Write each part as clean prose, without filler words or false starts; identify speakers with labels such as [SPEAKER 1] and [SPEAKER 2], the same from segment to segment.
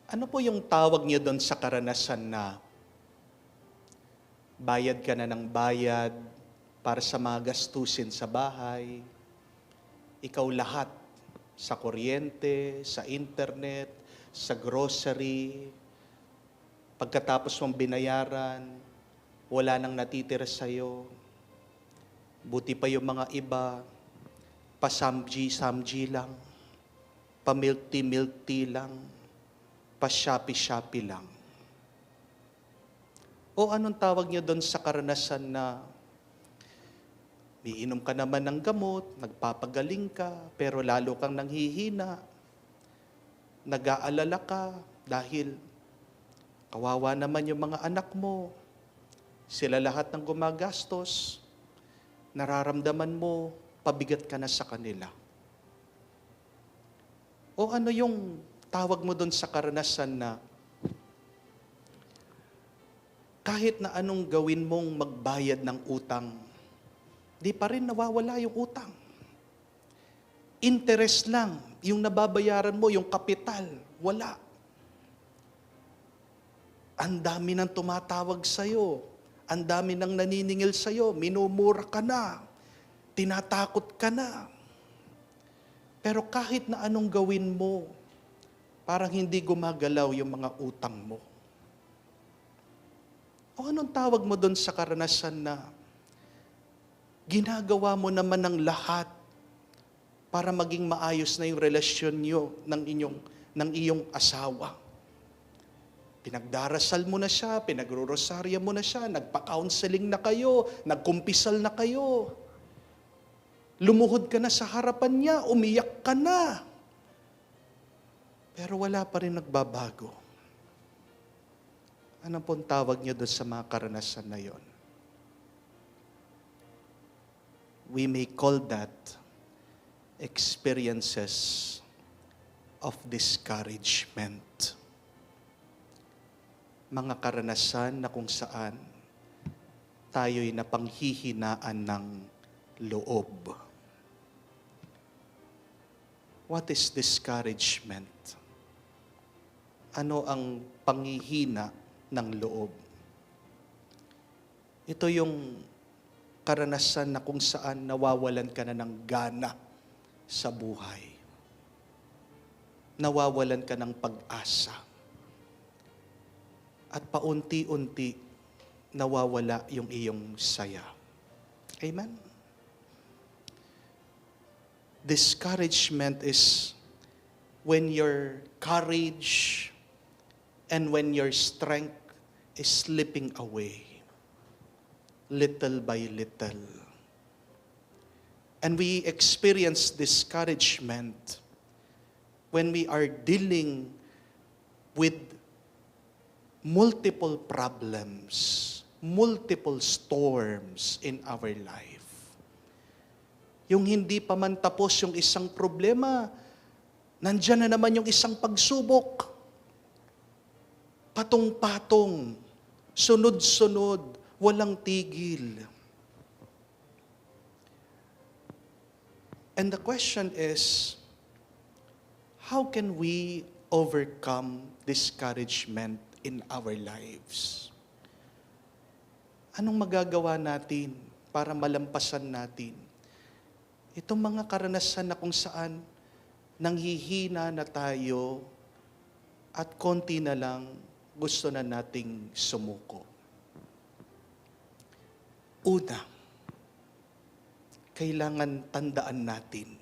[SPEAKER 1] Ano po yung tawag niyo doon sa karanasan na bayad ka na ng bayad para sa mga gastusin sa bahay, ikaw lahat, sa kuryente, sa internet, sa grocery, pagkatapos mong binayaran, wala nang natitira sa'yo, buti pa yung mga iba, pa-samji-samji lang, pa-milk tea lang, pa-shopee-shopee lang. O anong tawag niyo doon sa karanasan na iinom ka naman ng gamot, nagpapagaling ka, pero lalo kang nanghihina, nag-aalala ka dahil kawawa naman yung mga anak mo, sila lahat ng gumagastos, nararamdaman mo, pabigat ka na sa kanila. O ano yung tawag mo doon sa karanasan na kahit na anong gawin mong magbayad ng utang, di pa rin nawawala yung utang. Interest lang, yung nababayaran mo, yung kapital, wala. Ang dami nang tumatawag sa'yo, ang dami nang naniningil sa'yo, minumura ka na, tinatakot ka na. Pero kahit na anong gawin mo, parang hindi gumagalaw yung mga utang mo. O anong tawag mo doon sa karanasan na ginagawa mo naman ng lahat para maging maayos na yung relasyon niyo ng iyong asawa? Pinagdarasal mo na siya, pinagrorosarya mo na siya, nagpa-counseling na kayo, nagkumpisal na kayo. Lumuhod ka na sa harapan niya, umiyak ka na. Pero wala pa rin nagbabago. Ano pong tawag niyo doon sa mga karanasan na yon? We may call that experiences of discouragement. Mga karanasan na kung saan tayo'y napanghihinaan ng loob. What is discouragement? Ano ang panghihina ng loob? Ito yung karanasan na kung saan nawawalan ka na ng gana sa buhay. Nawawalan ka ng pag-asa. At paunti-unti nawawala yung iyong saya. Amen? Discouragement is when your courage and when your strength is slipping away, little by little. And we experience discouragement when we are dealing with multiple problems, multiple storms in our life. Yung hindi pa man tapos yung isang problema, nandyan na naman yung isang pagsubok. Patong-patong, sunod-sunod, walang tigil. And the question is, how can we overcome discouragement in our lives? Anong magagawa natin para malampasan natin itong mga karanasan na kung saan nanghihina na tayo at konti na lang gusto na nating sumuko? Una, kailangan tandaan natin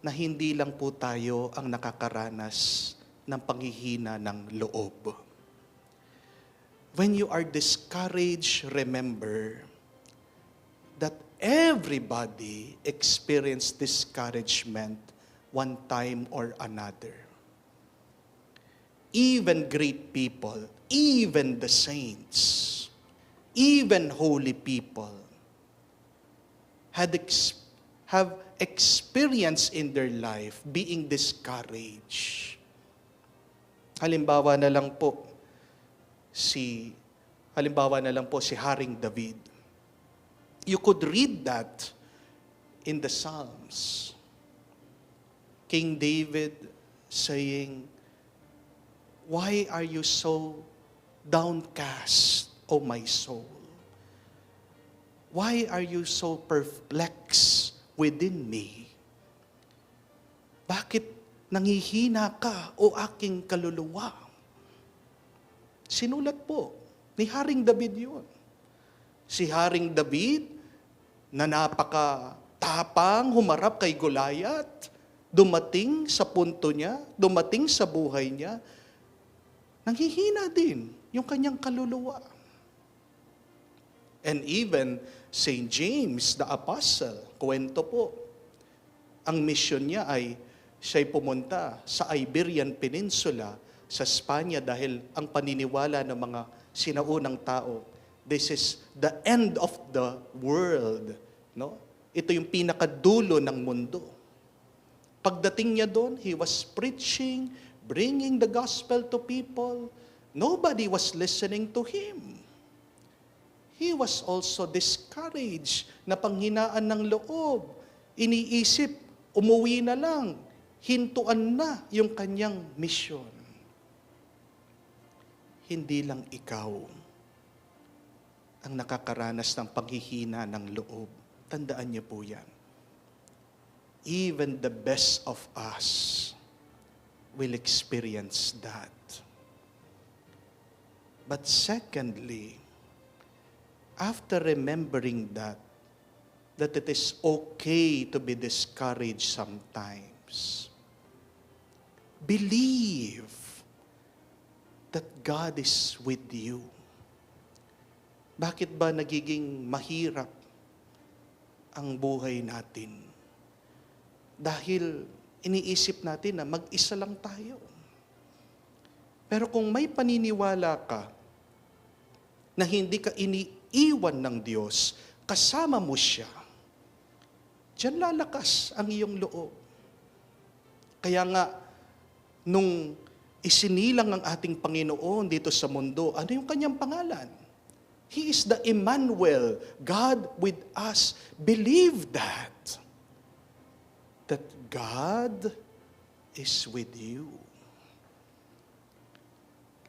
[SPEAKER 1] na hindi lang po tayo ang nakakaranas ng panghihina ng loob. When you are discouraged, remember that everybody experienced discouragement one time or another. Even great people, even the saints, even holy people have experienced in their life being discouraged. Halimbawa na lang po si Haring David. You could read that in the Psalms. King David saying, Why are you so downcast, O my soul? Why are you so perplexed within me? Bakit nangihina ka, o aking kaluluwa? Sinulat po ni Haring David yun. Si Haring David, na napaka-tapang humarap kay Goliath, dumating sa punto niya, dumating sa buhay niya, nanghihina din yung kanyang kaluluwa. And even St. James the Apostle, kwento po, ang mission niya ay siya'y pumunta sa Iberian Peninsula, sa Spanya, dahil ang paniniwala ng mga sinaunang tao, this is the end of the world. No? Ito yung pinakadulo ng mundo. Pagdating niya doon, he was preaching, bringing the gospel to people. Nobody was listening to him. He was also discouraged, na panghinaan ng loob. Iniisip, umuwi na lang, hintuan na yung kanyang misyon. Hindi lang ikaw ang nakakaranas ng paghihina ng loob. Tandaan niyo po yan. Even the best of us will experience that. But secondly, after remembering that it is okay to be discouraged sometimes, believe that God is with you. Bakit ba nagiging mahirap ang buhay natin? Dahil iniisip natin na mag-isa lang tayo. Pero kung may paniniwala ka na hindi ka iniiwan ng Diyos, kasama mo siya, diyan lalakas ang iyong loob. Kaya nga, nung isinilang ang ating Panginoon dito sa mundo, ano yung kanyang pangalan? He is the Emmanuel, God with us. Believe that God is with you.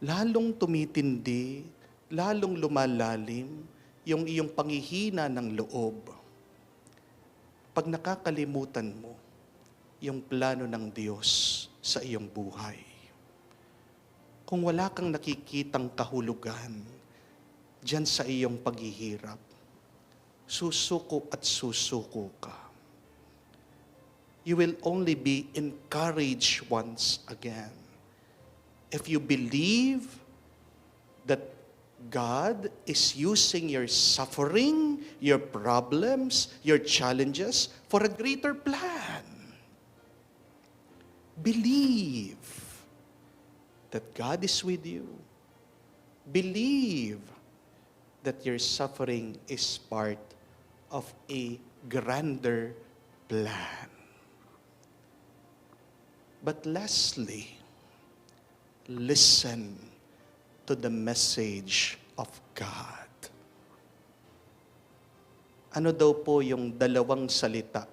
[SPEAKER 1] Lalong tumitindi, lalong lumalalim yung iyong panghihina ng loob pag nakakalimutan mo yung plano ng Diyos sa iyong buhay. Kung wala kang nakikitang kahulugan diyan sa iyong paghihirap, susuko at susuko ka. You will only be encouraged once again if you believe that God is using your suffering, your problems, your challenges for a greater plan. Believe that God is with you. Believe that your suffering is part of a grander plan. But lastly, listen to the message of God. Ano daw po yung dalawang salita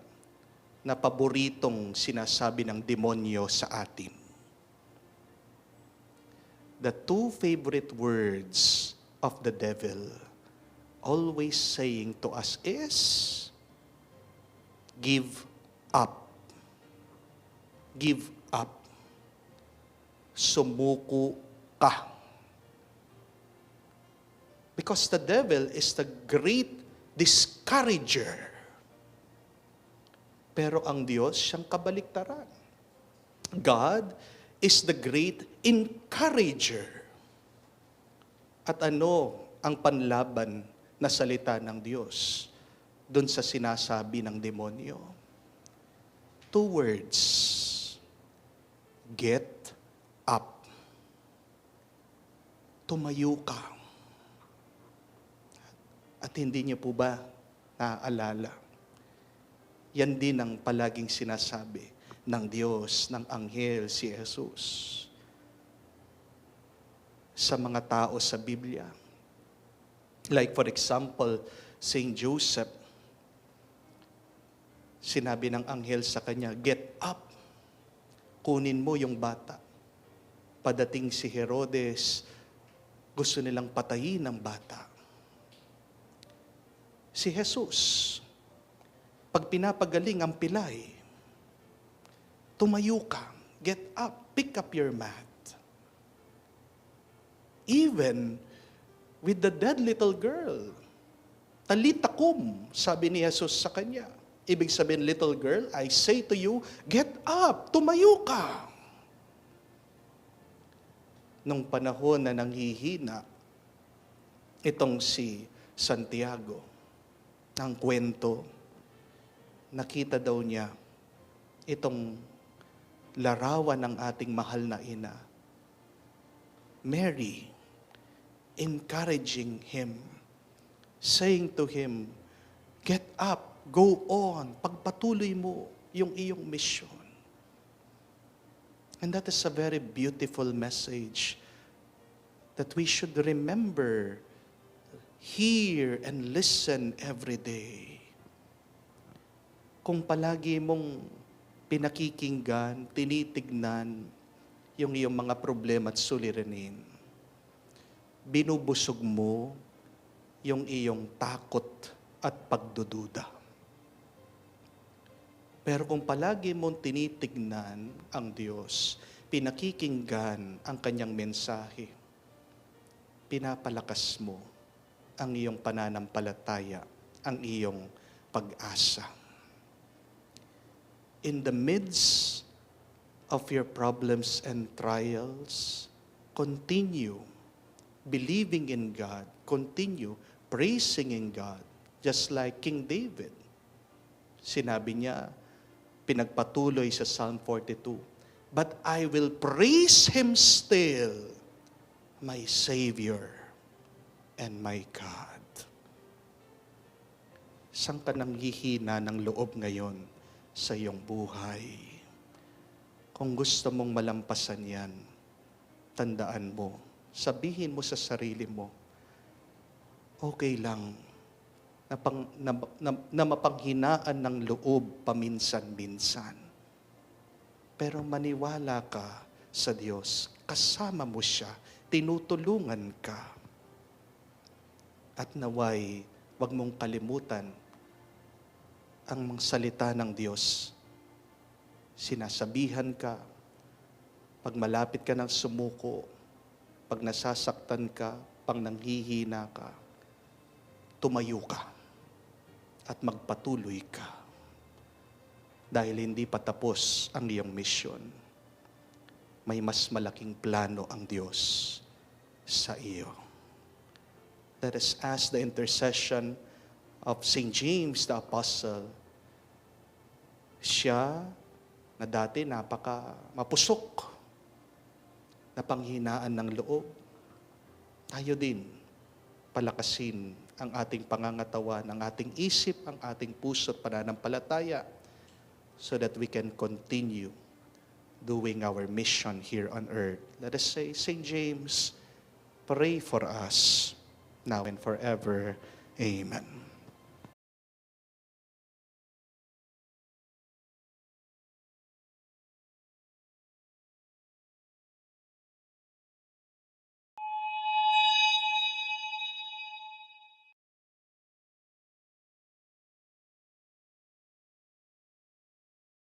[SPEAKER 1] na paboritong sinasabi ng demonyo sa atin? The two favorite words of the devil always saying to us is, give up. Give up. Sumuko ka. Because the devil is the great discourager. Pero ang Diyos, siyang kabaliktaran. God is the great encourager. At ano ang panlaban na salita ng Diyos doon sa sinasabi ng demonyo? Two words. Get up. Tumayo ka. At hindi niyo po ba naaalala? Yan din ang palaging sinasabi ng Diyos, ng anghel si Jesus sa mga tao sa Biblia. Like for example, Saint Joseph, sinabi ng anghel sa kanya, get up, kunin mo yung bata. padating si Herodes, gusto nilang patayin ang bata. Si Jesus, pag pinapagaling ang pilay, tumayo ka, get up, pick up your mat. Even with the dead little girl, talita kum, sabi ni Jesus sa kanya. Ibig sabihin, little girl, I say to you, get up, tumayo ka. Nung panahon na nanghihina, itong si Santiago, ang kwento, nakita daw niya itong larawan ng ating mahal na ina, Mary, encouraging him, saying to him, get up, go on, pagpatuloy mo yung iyong mission. And that is a very beautiful message that we should remember, hear, and listen every day. Kung palagi mong pinakikinggan, tinitignan yung iyong mga problema at suliranin, binubusog mo yung iyong takot at pagdududa. Pero kung palagi mong tinitignan ang Diyos, pinakikinggan ang kanyang mensahe, pinapalakas mo ang iyong pananampalataya, ang iyong pag-asa. In the midst of your problems and trials, continue believing in God, continue praising in God, just like King David. Sinabi niya, pinagpatuloy sa Psalm 42, but I will praise Him still, my Savior and my God. Saan ka nanghihina ng loob ngayon sa iyong buhay? Kung gusto mong malampasan yan, tandaan mo, sabihin mo sa sarili mo, okay lang na mapanghinaan ng loob paminsan-minsan. Pero maniwala ka sa Diyos, kasama mo siya, tinutulungan ka. At naway, wag mong kalimutan ang mga salita ng Diyos. Sinasabihan ka, pag malapit ka ng sumuko, pag nasasaktan ka, pag nanghihina ka, tumayo ka at magpatuloy ka. Dahil hindi pa tapos ang iyong misyon. May mas malaking plano ang Diyos sa iyo. Let us ask the intercession of St. James the Apostle. Siya na dati napaka mapusok, napanghinaan ng loob. Tayo din, palakasin ang ating pangangatawan, ang ating isip, ang ating puso at pananampalataya so that we can continue doing our mission here on earth. Let us say, St. James, pray for us now and forever. Amen.